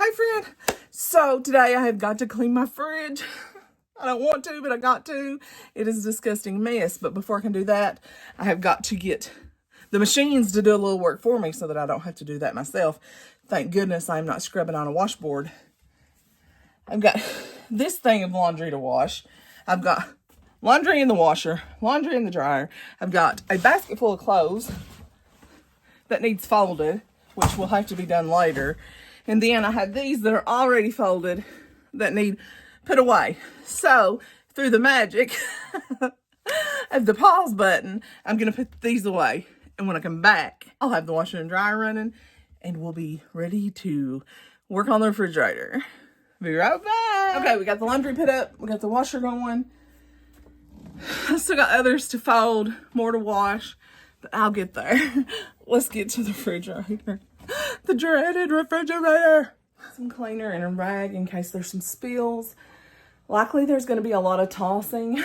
Hi friend. So today I have got to clean my fridge. I don't want to, but I got to. It is a disgusting mess. But before I can do that, I have got to get the machines to do a little work for me so that I don't have to do that myself. Thank goodness I'm not scrubbing on a washboard. I've got this thing of laundry to wash. I've got laundry in the washer, laundry in the dryer. I've got a basket full of clothes that needs folded, which will have to be done later. And then I have these that are already folded that need put away. So through the magic of the pause button, I'm going to put these away. And when I come back, I'll have the washer and dryer running and we'll be ready to work on the refrigerator. Be right back. Okay, we got the laundry put up. We got the washer going. I still got others to fold, more to wash, but I'll get there. Let's get to the refrigerator. The dreaded refrigerator. Some cleaner and a rag in case there's some spills. Likely there's going to be a lot of tossing.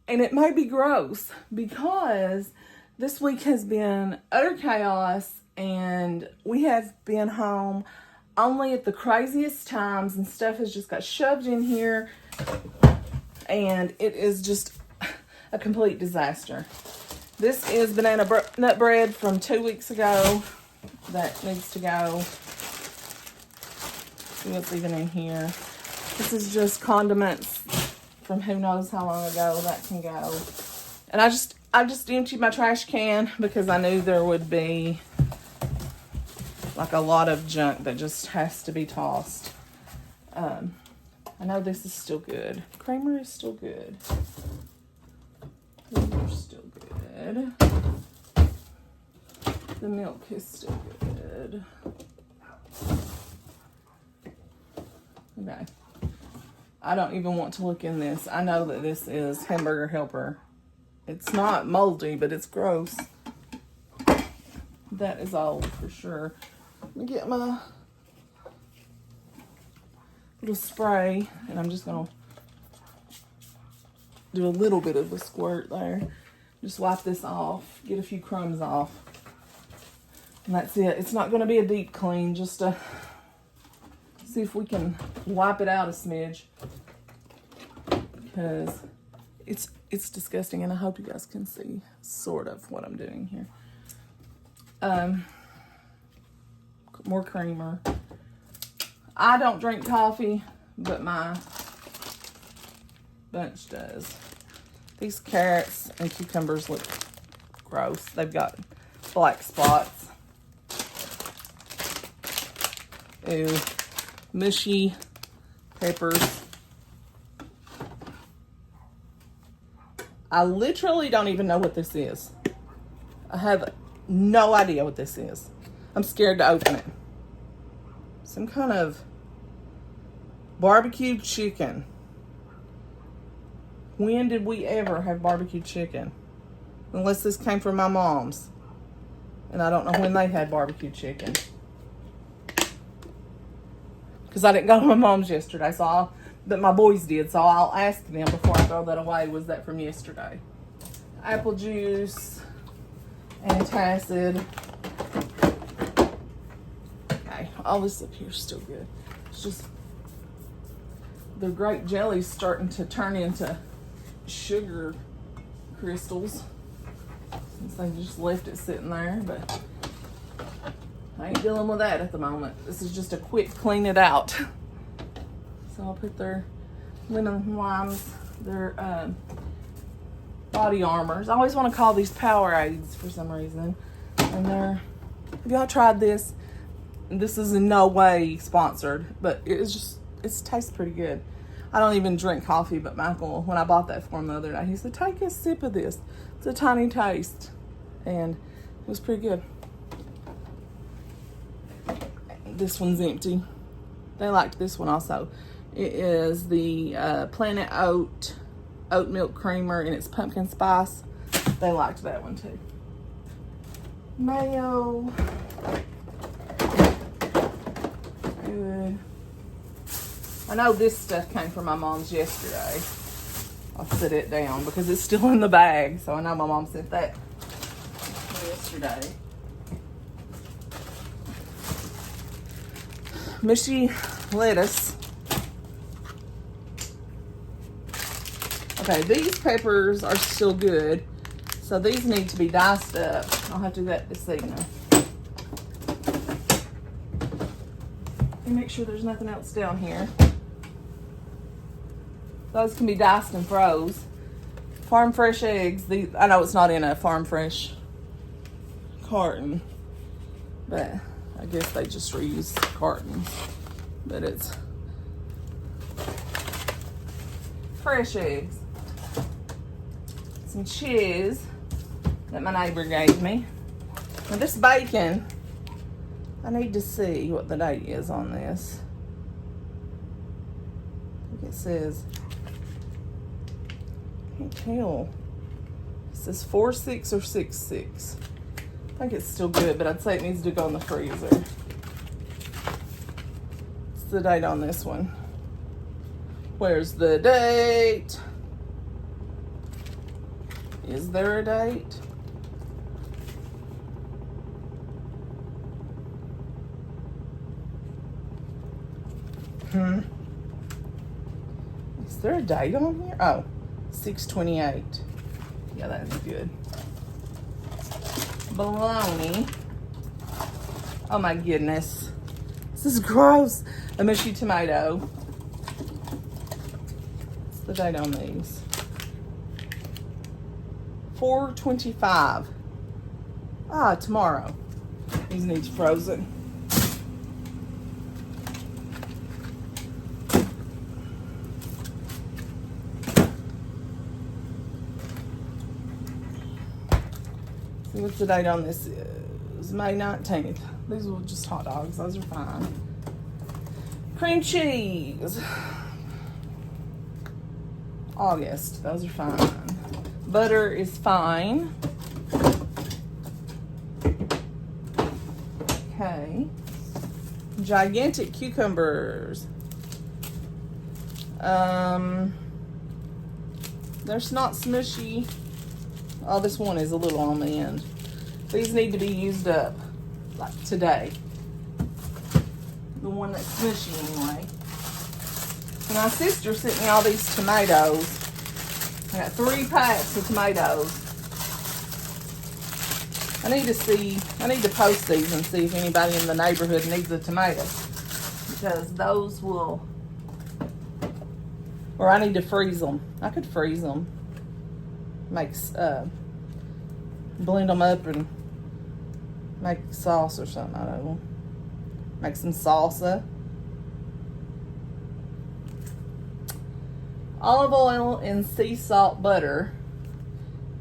And it may be gross because this week has been utter chaos and we have been home only at the craziest times and stuff has just got shoved in here and it is just a complete disaster. This is banana nut bread from 2 weeks ago that needs to go. See what's even in here. This is just condiments from who knows how long ago. That can go. And I just emptied my trash can because I knew there would be like a lot of junk that just has to be tossed. I know this is still good. Creamer is still good. These are still good. The milk is still good. Okay. I don't even want to look in this. I know that this is Hamburger Helper. It's not moldy, but it's gross. That is old for sure. Let me get my little spray, and I'm just going to do a little bit of a squirt there. Just wipe this off, get a few crumbs off. And that's it. It's not going to be a deep clean, just to see if we can wipe it out a smidge. Because it's disgusting, and I hope you guys can see sort of what I'm doing here. More creamer. I don't drink coffee, but my bunch does. These carrots and cucumbers look gross. They've got black spots. Ew. Mushy peppers. I literally don't even know what this is. I have no idea what this is. I'm scared to open it. Some kind of barbecue chicken. When did we ever have barbecue chicken? Unless this came from my mom's. And I don't know when they had barbecue chicken. Because I didn't go to my mom's yesterday, but my boys did, so I'll ask them before I throw that away. Was that from yesterday? Apple juice, antacid. Okay, all this up here is still good. It's just the grape jelly's starting to turn into sugar crystals since they just left it sitting there, but I ain't dealing with that at the moment. This is just a quick clean it out. So I'll put their lemon limes, their body armors. I always want to call these Powerades for some reason. And have y'all tried this? This is in no way sponsored, but it tastes pretty good. I don't even drink coffee, but Michael, when I bought that for him the other day, he said, take a sip of this. It's a tiny taste. And it was pretty good. This one's empty. They liked this one also. It is the Planet Oat milk creamer and it's pumpkin spice. They liked that one too. Mayo. Good. I know this stuff came from my mom's yesterday. I'll set it down because it's still in the bag. So I know my mom sent that yesterday. mushy lettuce. Okay, these peppers are still good, so these need to be diced up. I'll have to do that this evening. And make sure there's nothing else down here. Those can be diced and froze. Farm fresh eggs. I know it's not in a farm fresh carton, but I guess they just reuse cartons. But it's fresh eggs. Some cheese that my neighbor gave me. Now this bacon, I need to see what the date is on this. I think it says, can't tell. It says 4/6 or 6/6. I think it's still good, but I'd say it needs to go in the freezer. What's the date on this one? Where's the date? Is there a date? Is there a date on here? Oh, 6/28. Yeah, that's good. Bologna. Oh my goodness. This is gross. A mushy tomato. What's the date on these? 4/25. Ah, tomorrow. These need frozen. See what's the date on this is May 19th. These were just hot dogs. Those are fine. Cream cheese. August. Those are fine. Butter is fine. Okay. Gigantic cucumbers. They're not smushy. Oh, this one is a little on the end. These need to be used up, like today. The one that's smushy anyway. So my sister sent me all these tomatoes. I got 3 packs of tomatoes. I need to post these and see if anybody in the neighborhood needs a tomato. Because those will, or I need to freeze them. I could freeze them. Blend them up and make sauce or something. I don't know. Make some salsa. Olive oil and sea salt butter.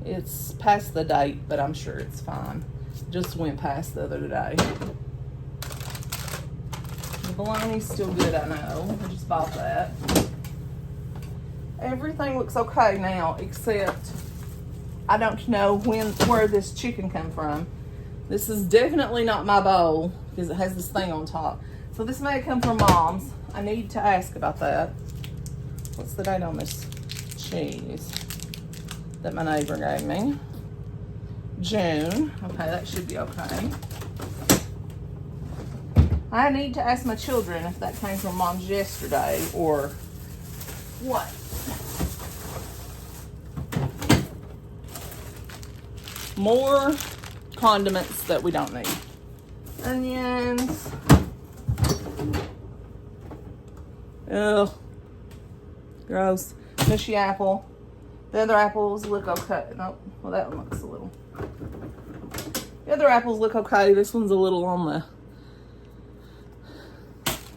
It's past the date, but I'm sure it's fine. Just went past the other day. The bologna's still good, I know. I just bought that. Everything looks okay now, except I don't know where this chicken come from. This is definitely not my bowl because it has this thing on top. So this may come from Mom's. I need to ask about that. What's the date on this cheese that my neighbor gave me? June. Okay, that should be okay. I need to ask my children if that came from Mom's yesterday or what. More condiments that we don't need. Onions. Ugh. Gross. Mushy apple. The other apples look okay. Nope. Well, that one looks a little. The other apples look okay. This one's a little on the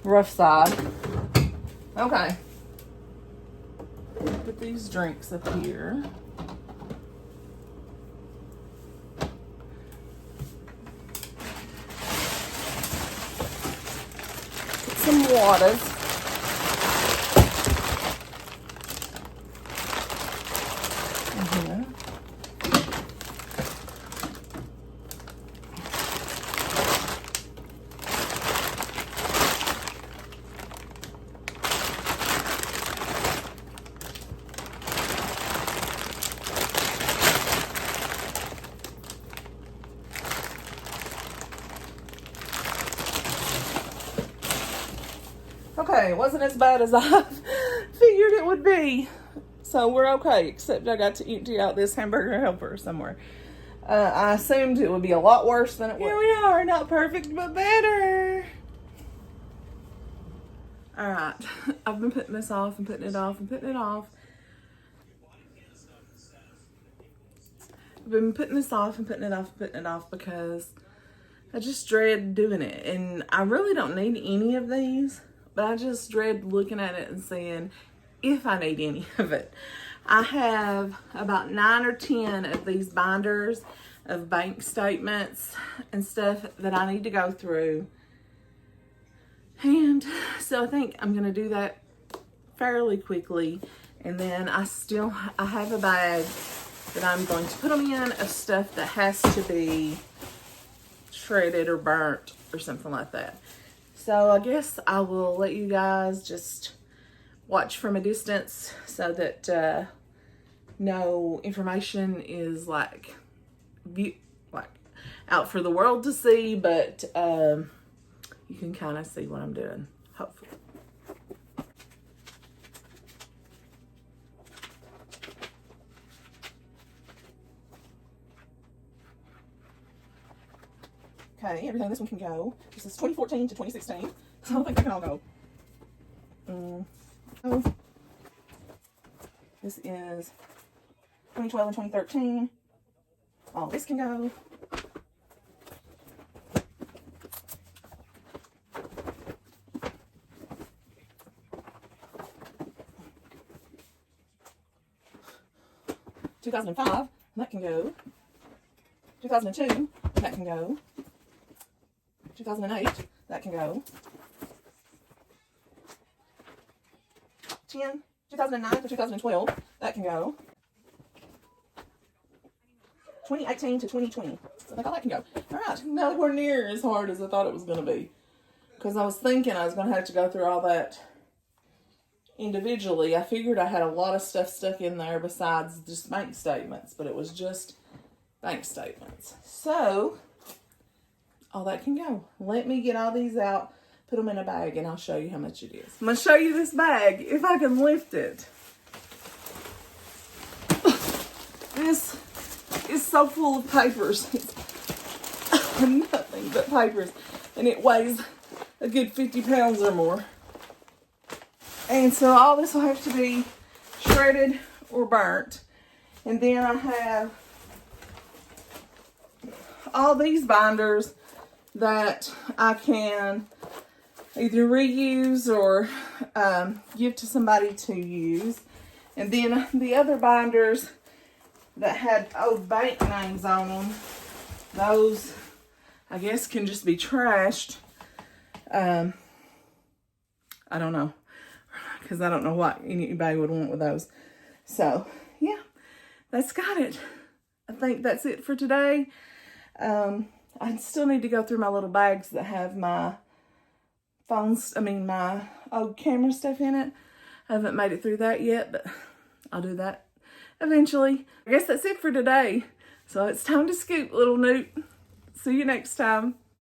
rough side. Okay. Put these drinks up here. Put some waters. Okay, it wasn't as bad as I figured it would be. So we're okay, except I got to empty out this hamburger helper somewhere. I assumed it would be a lot worse than it was. Here we are, not perfect, but better. All right, I've been putting this off and putting it off and putting it off. I've been putting this off and putting it off and putting it off because I just dread doing it. And I really don't need any of these, but I just dread looking at it and seeing if I need any of it. I have about 9 or 10 of these binders of bank statements and stuff that I need to go through. And so I think I'm going to do that fairly quickly. And then I have a bag that I'm going to put them in of stuff that has to be shredded or burnt or something like that. So I guess I will let you guys just watch from a distance so that no information is like out for the world to see, but you can kind of see what I'm doing, hopefully. Okay, everything this one can go. This is 2014 to 2016, so I think they can all go. Oh, this is 2012 and 2013. All this can go. $2005, that can go. 2002, that can go. 2008, that can go. 2009 to 2012, that can go. 2018 to 2020, so I think all that can go. All right, nowhere near as hard as I thought it was going to be. Because I was thinking I was going to have to go through all that individually. I figured I had a lot of stuff stuck in there besides just bank statements, but it was just bank statements. So, all that can go. Let me get all these out, put them in a bag, and I'll show you how much it is. I'm going to show you this bag, if I can lift it. This is so full of papers. It's nothing but papers. And it weighs a good 50 pounds or more. And so all this will have to be shredded or burnt. And then I have all these binders that I can either reuse or give to somebody to use. And then the other binders that had old bank names on them, those I guess can just be trashed. I don't know, because I don't know what anybody would want with those. So yeah, that's got it. I think that's it for today. I still need to go through my little bags that have my my old camera stuff in it. I haven't made it through that yet, but I'll do that eventually. I guess that's it for today. So it's time to scoop, little Newt. See you next time.